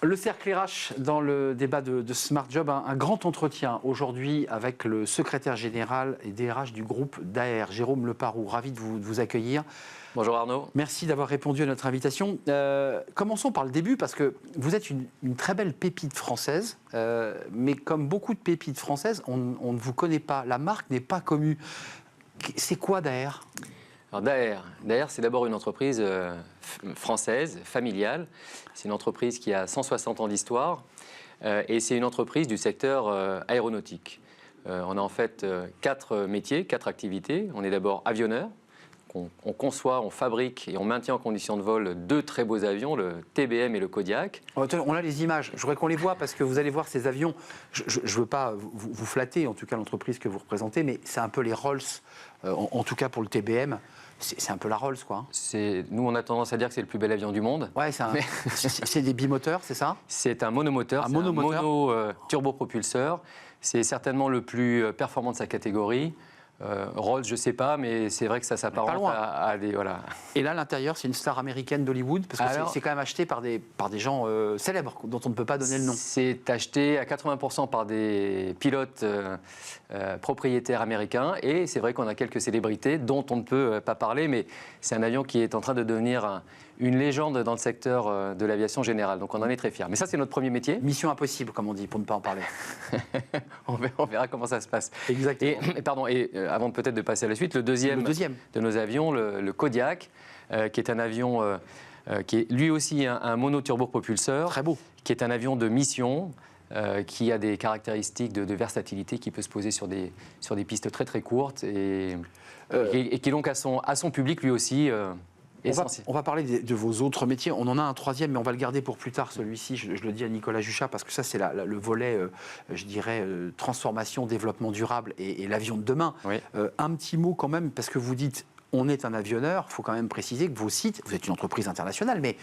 Le cercle RH dans le débat de Smart Job, un grand entretien aujourd'hui avec le secrétaire général et DRH du groupe Daher, Jérôme Leparoux. Ravi de vous accueillir. Bonjour Arnaud. Merci d'avoir répondu à notre invitation. Commençons par le début parce que vous êtes une très belle pépite française, mais comme beaucoup de pépites françaises, on ne vous connaît pas. La marque n'est pas connue. C'est quoi Daher ? Alors Daher, c'est d'abord une entreprise française, familiale. C'est une entreprise qui a 160 ans d'histoire et c'est une entreprise du secteur aéronautique. On a en fait 4 métiers, 4 activités. On est d'abord avionneur. On conçoit, on fabrique et on maintient en condition de vol 2 très beaux avions, le TBM et le Kodiak. On a les images, je voudrais qu'on les voit parce que vous allez voir ces avions. Je ne veux pas vous flatter, en tout cas l'entreprise que vous représentez, mais c'est un peu les Rolls, en tout cas pour le TBM. C'est un peu la Rolls, quoi. Nous, on a tendance à dire que c'est le plus bel avion du monde. Ouais, c'est des bimoteurs, c'est ça ? C'est un monomoteur, un mono turbopropulseur. C'est certainement le plus performant de sa catégorie. Rolls, je ne sais pas, mais c'est vrai que ça s'apparente à des... Voilà. Et là, l'intérieur, c'est une star américaine d'Hollywood, parce que c'est quand même acheté par des gens célèbres, dont on ne peut pas donner le nom. C'est acheté à 80% par des pilotes propriétaires américains, et c'est vrai qu'on a quelques célébrités dont on ne peut pas parler, mais c'est un avion qui est en train de devenir une légende dans le secteur de l'aviation générale. Donc on en est très fiers. Mais ça, c'est notre premier métier. Mission impossible, comme on dit, pour ne pas en parler. on verra comment ça se passe. Exactement. Et avant peut-être de passer à la suite, le deuxième de nos avions, le Kodiak, qui est un avion qui est lui aussi un monoturbopropulseur. Très beau. Qui est un avion de mission. Qui a des caractéristiques de versatilité, qui peut se poser sur des pistes très très courtes et qui donc a son public lui aussi on va parler de vos autres métiers. On en a un troisième, mais on va le garder pour plus tard, celui-ci. Je le dis à Nicolas Juchat, parce que ça, c'est le volet, je dirais, transformation, développement durable et l'avion de demain. Oui. Un petit mot quand même, parce que vous dites, on est un avionneur. Il faut quand même préciser que vos sites, vous êtes une entreprise internationale, mais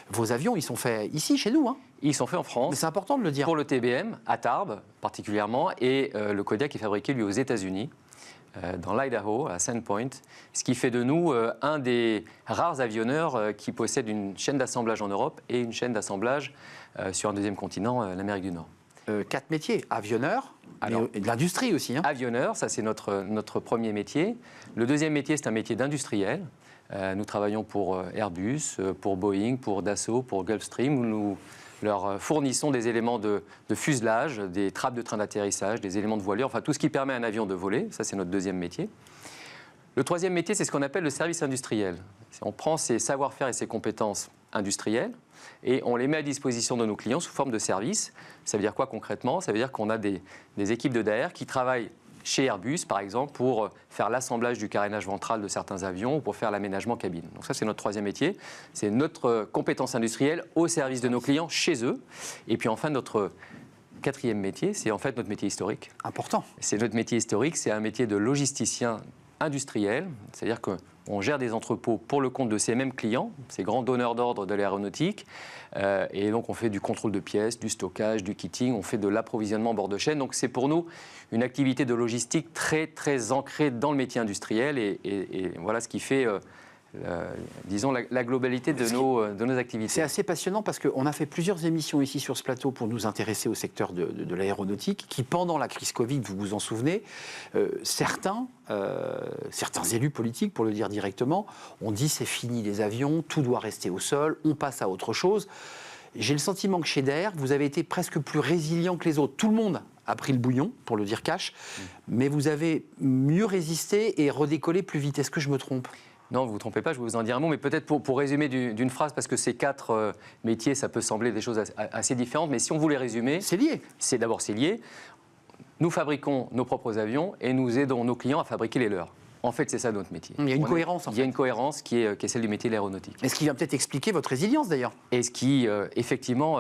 vos avions, ils sont faits ici, chez nous. Hein. Ils sont faits en France. Mais c'est important de le dire. Pour le TBM, à Tarbes particulièrement, et le Kodiak est fabriqué, lui, aux États-Unis. Dans l'Idaho, à Sandpoint, ce qui fait de nous un des rares avionneurs qui possède une chaîne d'assemblage en Europe et une chaîne d'assemblage sur un deuxième continent, l'Amérique du Nord. 4 métiers, avionneur, et de l'industrie aussi. Hein. Avionneur, ça c'est notre premier métier. Le deuxième métier, c'est un métier d'industriel. Nous travaillons pour Airbus, pour Boeing, pour Dassault, pour Gulfstream, où nous leur fournissons des éléments de fuselage, des trappes de train d'atterrissage, des éléments de voilure, enfin tout ce qui permet à un avion de voler. Ça, c'est notre deuxième métier. Le troisième métier, c'est ce qu'on appelle le service industriel. On prend ses savoir-faire et ses compétences industrielles et on les met à disposition de nos clients sous forme de services. Ça veut dire quoi concrètement ? Ça veut dire qu'on a des équipes de Daher qui travaillent chez Airbus, par exemple, pour faire l'assemblage du carénage ventral de certains avions ou pour faire l'aménagement cabine. Donc ça, c'est notre troisième métier. C'est notre compétence industrielle au service de nos clients chez eux. Et puis enfin, notre quatrième métier, c'est en fait notre métier historique. Important. C'est notre métier historique, c'est un métier de logisticien industriel. C'est-à-dire qu'on gère des entrepôts pour le compte de ces mêmes clients, ces grands donneurs d'ordre de l'aéronautique. Et donc on fait du contrôle de pièces, du stockage, du kitting, on fait de l'approvisionnement bord de chaîne. Donc c'est pour nous une activité de logistique très très ancrée dans le métier industriel et voilà ce qui fait disons la globalité de nos activités. C'est assez passionnant parce qu'on a fait plusieurs émissions ici sur ce plateau pour nous intéresser au secteur de l'aéronautique qui, pendant la crise Covid, vous vous en souvenez, certains élus politiques, pour le dire directement, ont dit c'est fini les avions, tout doit rester au sol, on passe à autre chose. J'ai le sentiment que chez Daher, vous avez été presque plus résilient que les autres. Tout le monde a pris le bouillon, pour le dire cash, mais vous avez mieux résisté et redécollé plus vite. Est-ce que je me trompe ? Non, vous ne vous trompez pas, je vais vous en dire un mot, mais peut-être pour résumer d'une phrase, parce que ces 4 métiers, ça peut sembler des choses assez différentes, mais si on voulait résumer... C'est lié. C'est lié. Nous fabriquons nos propres avions et nous aidons nos clients à fabriquer les leurs. En fait, c'est ça notre métier. Il y a une cohérence. Il y a une cohérence qui est celle du métier de l'aéronautique. Et ce qui vient peut-être expliquer votre résilience d'ailleurs. Et ce qui, effectivement,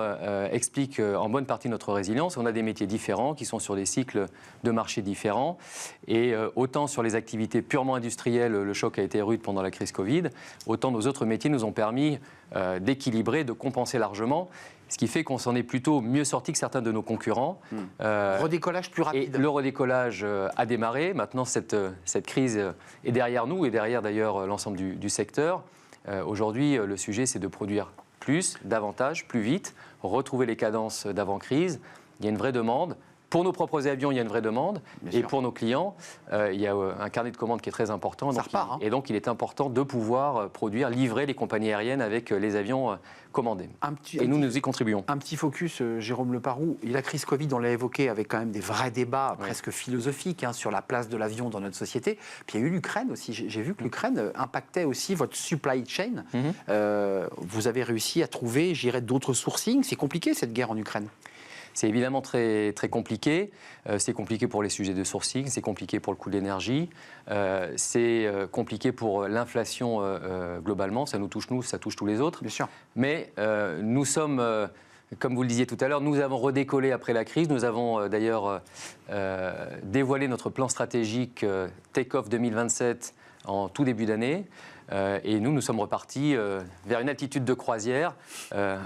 explique en bonne partie notre résilience. On a des métiers différents qui sont sur des cycles de marché différents. Et autant sur les activités purement industrielles, le choc a été rude pendant la crise Covid, autant nos autres métiers nous ont permis d'équilibrer, de compenser largement. Ce qui fait qu'on s'en est plutôt mieux sorti que certains de nos concurrents. Redécollage plus rapide. Et le redécollage a démarré. Maintenant, cette crise est derrière nous et derrière d'ailleurs l'ensemble du secteur. Aujourd'hui, le sujet, c'est de produire plus, davantage, plus vite, retrouver les cadences d'avant-crise. Il y a une vraie demande. Pour nos propres avions, il y a une vraie demande. Bien et sûr. pour nos clients, il y a un carnet de commandes qui est très important. Ça repart, hein. Et donc, il est important de pouvoir produire, livrer les compagnies aériennes avec les avions commandés. Et nous y contribuons. Un petit focus, Jérôme Leparoux. La crise Covid, on l'a évoqué, avec quand même des vrais débats presque philosophiques sur la place de l'avion dans notre société. Puis il y a eu l'Ukraine aussi. J'ai vu que l'Ukraine impactait aussi votre supply chain. Vous avez réussi à trouver, j'irais, d'autres sourcings. C'est compliqué, cette guerre en Ukraine. C'est évidemment très, très compliqué. C'est compliqué pour les sujets de sourcing, c'est compliqué pour le coût de l'énergie, c'est compliqué pour l'inflation globalement. Ça nous touche, ça touche tous les autres. Bien sûr. Mais nous sommes, comme vous le disiez tout à l'heure, nous avons redécollé après la crise. Nous avons d'ailleurs dévoilé notre plan stratégique Take-Off 2027 en tout début d'année. Et nous sommes repartis vers une altitude de croisière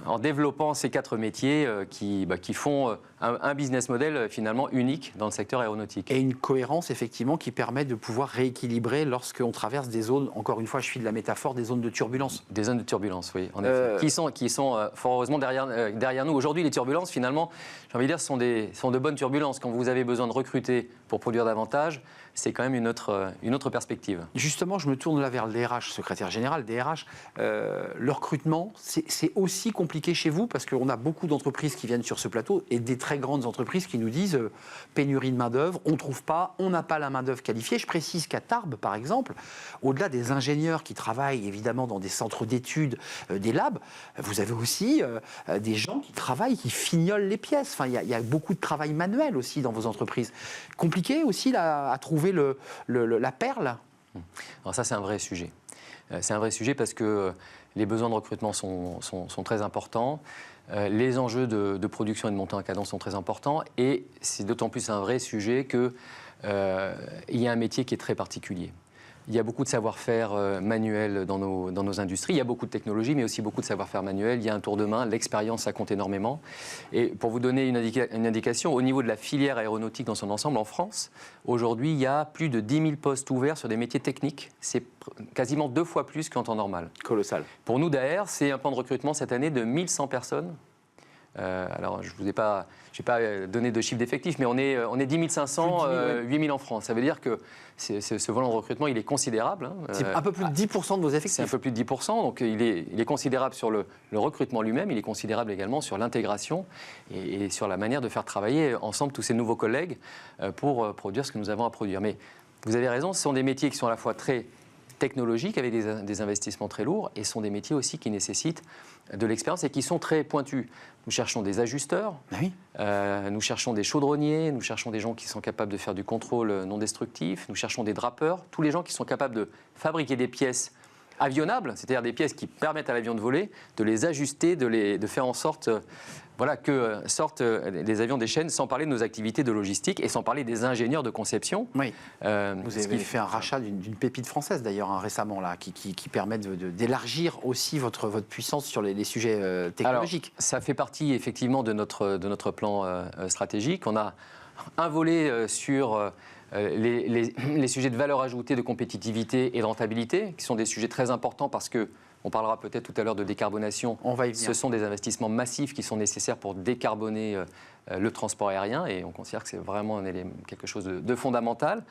en développant ces 4 métiers qui font un business model finalement unique dans le secteur aéronautique. Et une cohérence effectivement qui permet de pouvoir rééquilibrer lorsqu'on traverse des zones, encore une fois je suis de la métaphore, des zones de turbulence. Des zones de turbulence, oui, en effet. Qui sont fort heureusement derrière nous. Aujourd'hui, les turbulences, finalement, j'ai envie de dire, sont de bonnes turbulences. Quand vous avez besoin de recruter pour produire davantage, c'est quand même une autre perspective. Justement, je me tourne là vers le DRH, secrétaire général, DRH. Le recrutement, c'est aussi compliqué chez vous parce qu'on a beaucoup d'entreprises qui viennent sur ce plateau et des très grandes entreprises qui nous disent pénurie de main-d'œuvre, on ne trouve pas, on n'a pas la main-d'œuvre qualifiée. Je précise qu'à Tarbes, par exemple, au-delà des ingénieurs qui travaillent évidemment dans des centres d'études, des labs, vous avez aussi des gens qui travaillent, qui fignolent les pièces. Enfin, il y a beaucoup de travail manuel aussi dans vos entreprises. Compliqué aussi là, à trouver la perle. Alors ça, c'est un vrai sujet. C'est un vrai sujet parce que les besoins de recrutement sont très importants. Les enjeux de production et de montée en cadence sont très importants. Et c'est d'autant plus un vrai sujet qu'il y a un métier qui est très particulier. Il y a beaucoup de savoir-faire manuel dans nos industries. Il y a beaucoup de technologie, mais aussi beaucoup de savoir-faire manuel. Il y a un tour de main. L'expérience, ça compte énormément. Et pour vous donner une indication, au niveau de la filière aéronautique dans son ensemble, en France, aujourd'hui, il y a plus de 10 000 postes ouverts sur des métiers techniques. C'est quasiment 2 fois plus qu'en temps normal. Colossal. Pour nous, d'AER, c'est un plan de recrutement cette année de 1100 personnes. Alors, je ne vous ai pas donné de chiffre d'effectifs, mais on est 10 500, 8 000 en France. Ça veut dire que ce volant de recrutement, il est considérable. C'est un peu plus de 10% de vos effectifs. C'est un peu plus de 10%, donc il est considérable sur le recrutement lui-même, il est considérable également sur l'intégration et sur la manière de faire travailler ensemble tous ces nouveaux collègues pour produire ce que nous avons à produire. Mais vous avez raison, ce sont des métiers qui sont à la fois très technologiques avec des investissements très lourds et ce sont des métiers aussi qui nécessitent de l'expérience et qui sont très pointus. Nous cherchons des ajusteurs, nous cherchons des chaudronniers, nous cherchons des gens qui sont capables de faire du contrôle non destructif, nous cherchons des drapeurs, tous les gens qui sont capables de fabriquer des pièces avionnables, c'est-à-dire des pièces qui permettent à l'avion de voler, de les ajuster, de faire en sorte que sortent les avions des chaînes, sans parler de nos activités de logistique et sans parler des ingénieurs de conception. Oui. Vous avez fait un rachat d'une pépite française d'ailleurs récemment là, qui permet d'élargir aussi votre puissance sur les sujets technologiques. Alors, ça fait partie effectivement de notre plan stratégique. On a un volet sur les sujets de valeur ajoutée, de compétitivité et de rentabilité, qui sont des sujets très importants parce que on parlera peut-être tout à l'heure de décarbonation. On va y venir. Ce sont des investissements massifs qui sont nécessaires pour décarboner le transport aérien et on considère que c'est vraiment quelque chose de fondamental.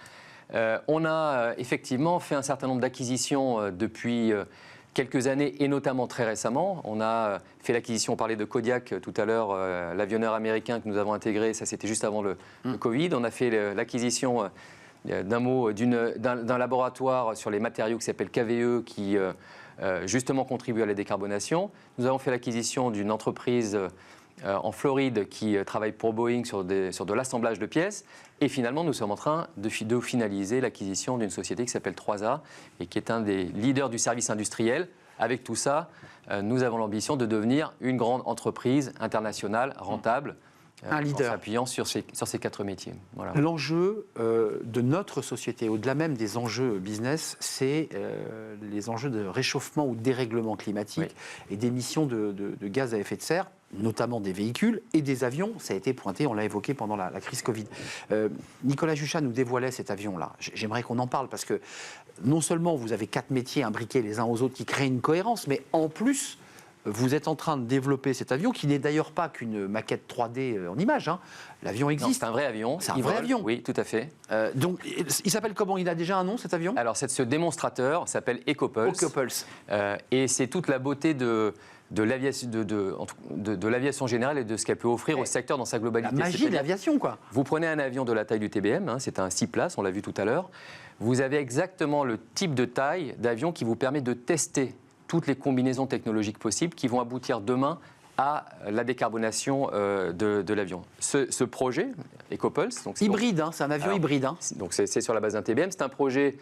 On a effectivement fait un certain nombre d'acquisitions depuis quelques années et notamment très récemment. On a fait l'acquisition, on parlait de Kodiak tout à l'heure, l'avionneur américain que nous avons intégré, ça c'était juste avant le Covid. On a fait l'acquisition d'un laboratoire sur les matériaux qui s'appelle KVE qui justement contribue à la décarbonation. Nous avons fait l'acquisition d'une entreprise en Floride qui travaille pour Boeing sur de l'assemblage de pièces. Et finalement, nous sommes en train de finaliser l'acquisition d'une société qui s'appelle 3A et qui est un des leaders du service industriel. Avec tout ça, nous avons l'ambition de devenir une grande entreprise internationale, rentable, un leader. en s'appuyant sur ces 4 métiers. Voilà. L'enjeu de notre société, au-delà même des enjeux business, c'est les enjeux de réchauffement ou de dérèglement climatique et d'émissions de gaz à effet de serre, notamment des véhicules et des avions. Ça a été pointé, on l'a évoqué pendant la crise Covid. Nicolas Juchat nous dévoilait cet avion-là. J'aimerais qu'on en parle parce que non seulement vous avez 4 métiers imbriqués les uns aux autres qui créent une cohérence, mais en plus, vous êtes en train de développer cet avion, qui n'est d'ailleurs pas qu'une maquette 3D en image. Hein. L'avion existe. C'est un vrai avion. C'est un vrai avion. Oui, tout à fait. Donc, il s'appelle comment? Il a déjà un nom, cet avion? Alors, ce démonstrateur s'appelle EcoPulse. EcoPulse. Et c'est toute la beauté de l'aviation générale et de ce qu'elle peut offrir au secteur dans sa globalité. La magie de l'aviation, quoi. Vous prenez un avion de la taille du TBM, hein, c'est un 6 places, on l'a vu tout à l'heure. Vous avez exactement le type de taille d'avion qui vous permet de tester toutes les combinaisons technologiques possibles qui vont aboutir demain à la décarbonation de l'avion. Ce projet, EcoPulse... Donc hybride, hein, c'est un avion hybride. Hein. Donc c'est sur la base d'un TBM. C'est un projet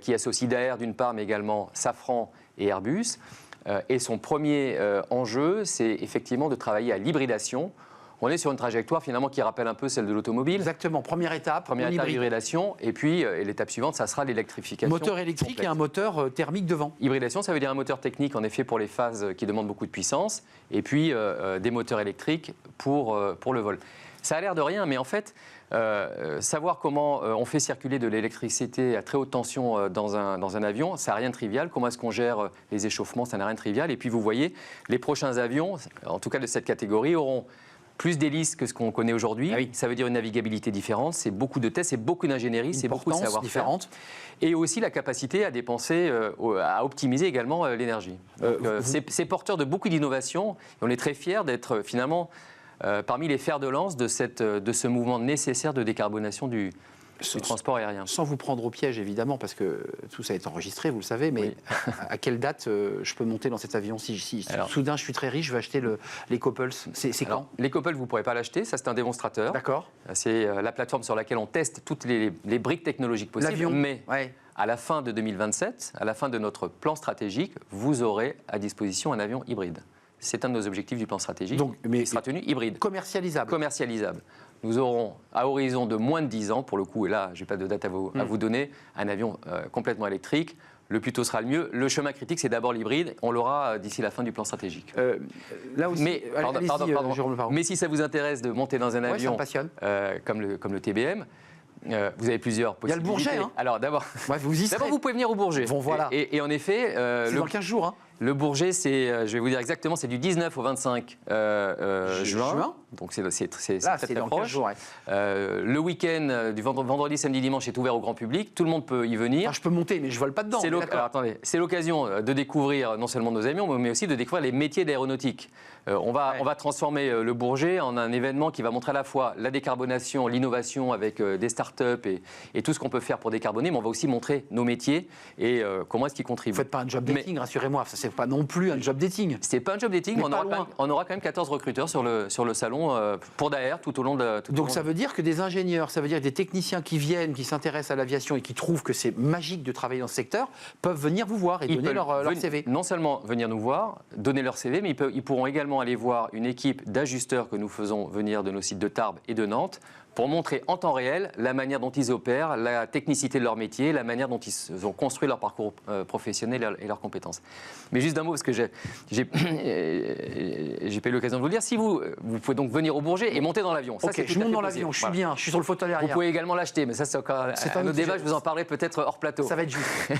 qui associe Daher d'une part, mais également Safran et Airbus. Et son premier enjeu, c'est effectivement de travailler à l'hybridation. On est sur une trajectoire finalement qui rappelle un peu celle de l'automobile. Exactement, première étape, hybridation, et puis l'étape suivante, ça sera l'électrification. Moteur électrique complète. Et un moteur thermique devant. Hybridation, ça veut dire un moteur technique en effet pour les phases qui demandent beaucoup de puissance, et puis des moteurs électriques pour le vol. Ça a l'air de rien, mais en fait, savoir comment on fait circuler de l'électricité à très haute tension dans un avion, ça n'a rien de trivial. Comment est-ce qu'on gère les échauffements, ça n'a rien de trivial. Et puis vous voyez, les prochains avions, en tout cas de cette catégorie, auront plus d'hélices que ce qu'on connaît aujourd'hui. Ah oui. Ça veut dire une navigabilité différente, c'est beaucoup de tests, c'est beaucoup d'ingénierie, c'est beaucoup de savoir-faire. Différente. Et aussi la capacité à dépenser, à optimiser également l'énergie. C'est porteur de beaucoup d'innovations. On est très fiers d'être finalement parmi les fers de lance de ce mouvement nécessaire de décarbonation du transport aérien. Sans vous prendre au piège, évidemment, parce que tout ça est enregistré, vous le savez, mais oui. À quelle date je peux monter dans cet avion si soudain je suis très riche, je vais acheter l'EcoPulse? C'est quand? L'EcoPulse, vous ne pourrez pas l'acheter, ça c'est un démonstrateur. D'accord. C'est la plateforme sur laquelle on teste toutes les briques technologiques possibles. Mais à la fin de 2027, à la fin de notre plan stratégique, vous aurez à disposition un avion hybride. C'est un de nos objectifs du plan stratégique. Donc, mais il sera tenu hybride. Commercialisable. Commercialisable. Nous aurons, à horizon de moins de 10 ans, pour le coup, et là, je n'ai pas de date à vous donner, un avion complètement électrique. Le plus tôt sera le mieux. Le chemin critique, c'est d'abord l'hybride. On l'aura d'ici la fin du plan stratégique. Là aussi, mais, mais si ça vous intéresse de monter dans un avion comme le TBM, vous avez plusieurs possibilités. Il y a le Bourget. Hein. Alors d'abord, vous pouvez venir au Bourget. Bon, voilà. Et en effet... c'est dans 15 jours. Hein. Le Bourget, je vais vous dire exactement, c'est du 19 au 25 juin. Donc c'est très proche. Jours, le week-end du vendredi, samedi, dimanche est ouvert au grand public. Tout le monde peut y venir. Je peux monter, mais je ne vole pas dedans. C'est l'occasion de découvrir non seulement nos avions, mais aussi de découvrir les métiers d'aéronautique. On va transformer le Bourget en un événement qui va montrer à la fois la décarbonation, l'innovation avec des startups et tout ce qu'on peut faire pour décarboner, mais on va aussi montrer nos métiers et comment est-ce qu'ils contribuent. Vous ne faites pas un job dating, rassurez-moi. Ça, c'est pas non plus un job dating. C'est pas un job dating, mais on aura quand même 14 recruteurs sur le salon pour Daher tout au long de. Donc ça veut dire que des ingénieurs, ça veut dire que des techniciens qui viennent, qui s'intéressent à l'aviation et qui trouvent que c'est magique de travailler dans ce secteur, peuvent venir vous voir et donner leur CV. Non seulement venir nous voir, donner leur CV, mais ils pourront également aller voir une équipe d'ajusteurs que nous faisons venir de nos sites de Tarbes et de Nantes pour montrer en temps réel la manière dont ils opèrent, la technicité de leur métier, la manière dont ils ont construit leur parcours professionnel et leurs compétences. Mais juste d'un mot, parce que j'ai pas eu l'occasion de vous le dire, si vous pouvez donc venir au Bourget et monter dans l'avion. Ok, je monte dans l'avion, je suis bien, je suis sur le fauteuil arrière. Vous pouvez également l'acheter, mais ça c'est encore un autre débat, je vous en parlerai peut-être hors plateau. Ça va être juste.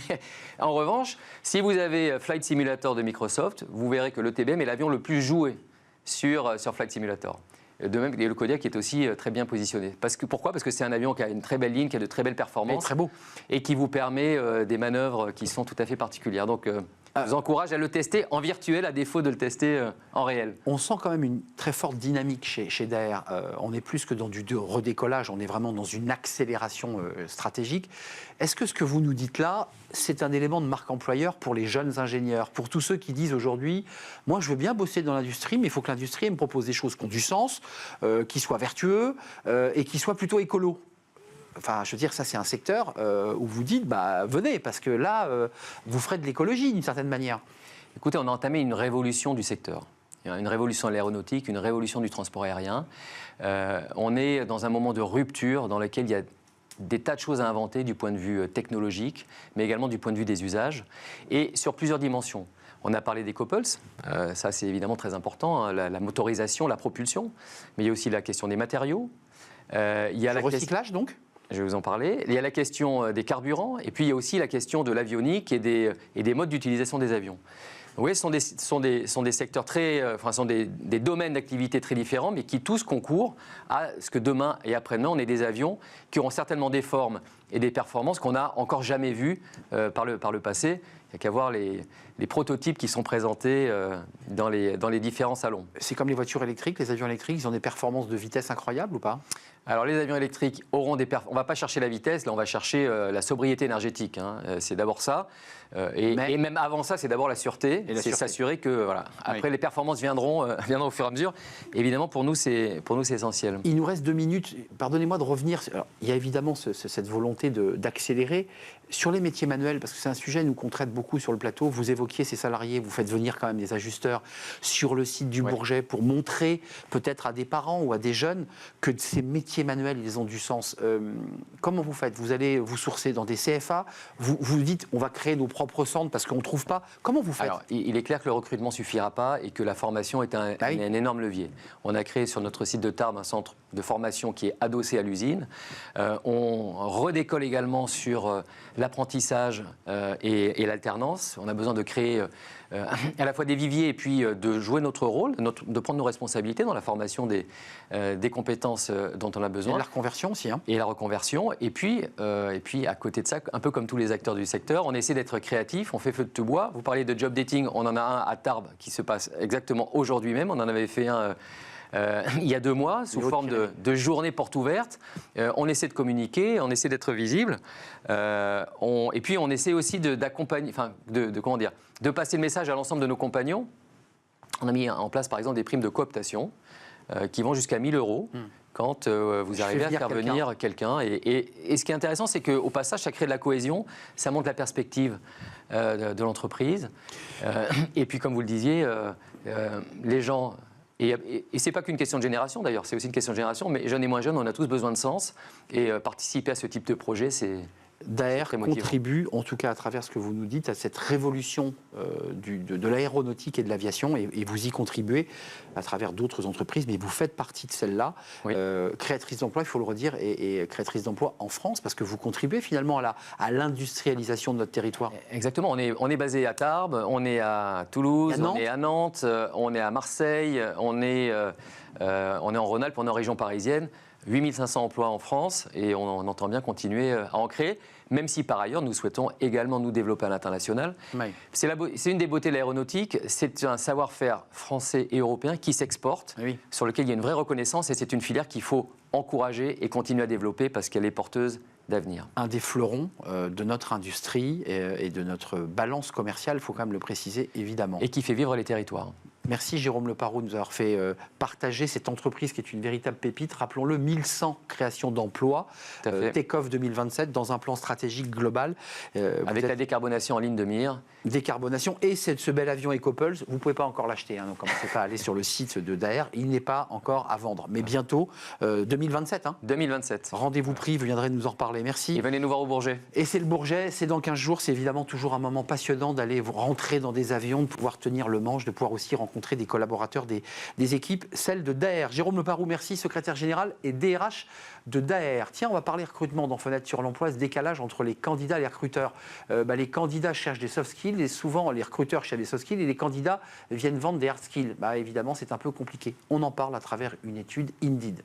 En revanche, si vous avez Flight Simulator de Microsoft, vous verrez que le TBM est l'avion le plus joué sur Flight Simulator. De même, le Kodiak est aussi très bien positionné. Pourquoi ? Parce que c'est un avion qui a une très belle ligne, qui a de très belles performances. Très beau. Et qui vous permet des manœuvres qui sont tout à fait particulières. Donc, je vous encourage à le tester en virtuel, à défaut de le tester en réel. On sent quand même une très forte dynamique chez Daher. On est plus que dans du redécollage, on est vraiment dans une accélération stratégique. Est-ce que ce que vous nous dites là, c'est un élément de marque employeur pour les jeunes ingénieurs, pour tous ceux qui disent aujourd'hui, moi je veux bien bosser dans l'industrie, mais il faut que l'industrie me propose des choses qui ont du sens, qui soient vertueux et qui soient plutôt écolos. Enfin, je veux dire, ça c'est un secteur où vous dites, venez, parce que là, vous ferez de l'écologie d'une certaine manière. Écoutez, on a entamé une révolution du secteur. Une révolution de l'aéronautique, une révolution du transport aérien. On est dans un moment de rupture dans lequel il y a des tas de choses à inventer du point de vue technologique, mais également du point de vue des usages, et sur plusieurs dimensions. On a parlé d'EcoPulse, ça c'est évidemment très important, hein, la motorisation, la propulsion, mais il y a aussi la question des matériaux. Il y a le recyclage donc ? Je vais vous en parler. Il y a la question des carburants, et puis il y a aussi la question de l'avionique et des modes d'utilisation des avions. Oui, ce sont des secteurs sont des domaines d'activité très différents, mais qui tous concourent à ce que demain et après-demain, on ait des avions qui auront certainement des formes et des performances qu'on n'a encore jamais vues par le passé. Il n'y a qu'à voir les prototypes qui sont présentés dans les différents salons. C'est comme les voitures électriques, les avions électriques, ils ont des performances de vitesse incroyables ou pas? Alors les avions électriques auront des performances. On ne va pas chercher la vitesse, là on va chercher la sobriété énergétique. C'est d'abord ça. Et même avant ça, c'est d'abord la sûreté. C'est s'assurer que voilà. Après les performances viendront au fur et à mesure. Évidemment pour nous c'est essentiel. Il nous reste 2 minutes. Pardonnez-moi de revenir. Alors, il y a évidemment cette volonté d'accélérer sur les métiers manuels, parce que c'est un sujet qu'on traite beaucoup sur le plateau. Vous évoquiez ces salariés, vous faites venir quand même des ajusteurs sur le site du Bourget pour montrer peut-être à des parents ou à des jeunes que ces métiers manuels, ils ont du sens. Comment vous faites? Vous allez vous sourcer dans des CFA, vous dites on va créer nos propres centres parce qu'on ne trouve pas. Comment vous faites? Alors, il est clair que le recrutement ne suffira pas et que la formation est un énorme levier. On a créé sur notre site de Tarbes un centre de formation qui est adossé à l'usine. On redécolle également sur l'apprentissage et l'alternance. On a besoin de créer à la fois des viviers et puis de jouer notre rôle, de prendre nos responsabilités dans la formation des compétences dont on a besoin. Et la reconversion aussi. Et la reconversion. Et puis, à côté de ça, un peu comme tous les acteurs du secteur, on essaie d'être créatif, on fait feu de tout bois. Vous parlez de job dating, on en a un à Tarbes qui se passe exactement aujourd'hui même. On en avait fait un il y a 2 mois, sous forme de journée porte ouverte. On essaie de communiquer, on essaie d'être visible. Et puis on essaie aussi d'accompagner, de passer le message à l'ensemble de nos compagnons. On a mis en place par exemple des primes de cooptation qui vont jusqu'à 1 000 € quand vous arrivez à faire venir quelqu'un. Et ce qui est intéressant, c'est qu'au passage, ça crée de la cohésion, ça montre la perspective de l'entreprise. Et puis comme vous le disiez, les gens... Et ce n'est pas qu'une question de génération d'ailleurs, c'est aussi une question de génération, mais jeunes et moins jeunes, on a tous besoin de sens. Et participer à ce type de projet, c'est... Daher contribue, en tout cas à travers ce que vous nous dites, à cette révolution de l'aéronautique et de l'aviation, et vous y contribuez à travers d'autres entreprises, mais vous faites partie de celle-là, créatrice d'emplois, il faut le redire, et créatrice d'emplois en France, parce que vous contribuez finalement à l'industrialisation de notre territoire. Exactement, on est basé à Tarbes, on est à Toulouse, on est à Nantes, on est à Marseille, on est en Rhône-Alpes, on est en région parisienne. 8 500 emplois en France et on entend bien continuer à en créer, même si par ailleurs nous souhaitons également nous développer à l'international. Oui. C'est une des beautés de l'aéronautique, c'est un savoir-faire français et européen qui s'exporte, sur lequel il y a une vraie reconnaissance et c'est une filière qu'il faut encourager et continuer à développer parce qu'elle est porteuse d'avenir. Un des fleurons de notre industrie et de notre balance commerciale, il faut quand même le préciser évidemment. Et qui fait vivre les territoires. Merci Jérôme Leparoux de nous avoir fait partager cette entreprise qui est une véritable pépite. Rappelons-le, 1100 créations d'emplois, Take-Off 2027, dans un plan stratégique global. Avec la décarbonation en ligne de mire. Décarbonation et ce bel avion EcoPulse, vous ne pouvez pas encore l'acheter, donc commencez pas à aller sur le site de Daher, il n'est pas encore à vendre. Mais bientôt, 2027. 2027. Rendez-vous pris, vous viendrez nous en reparler. Merci. Et venez nous voir au Bourget. Et c'est le Bourget, c'est dans 15 jours, c'est évidemment toujours un moment passionnant d'aller rentrer dans des avions, de pouvoir tenir le manche, de pouvoir aussi rencontrer des collaborateurs des équipes, celles de Daher. Jérôme Leparoux, merci, secrétaire général et DRH de Daher. Tiens, on va parler recrutement dans Fenêtre sur l'emploi, ce décalage entre les candidats et les recruteurs. Les candidats cherchent des soft skills et souvent les recruteurs cherchent des soft skills et les candidats viennent vendre des hard skills. Évidemment, c'est un peu compliqué. On en parle à travers une étude Indeed.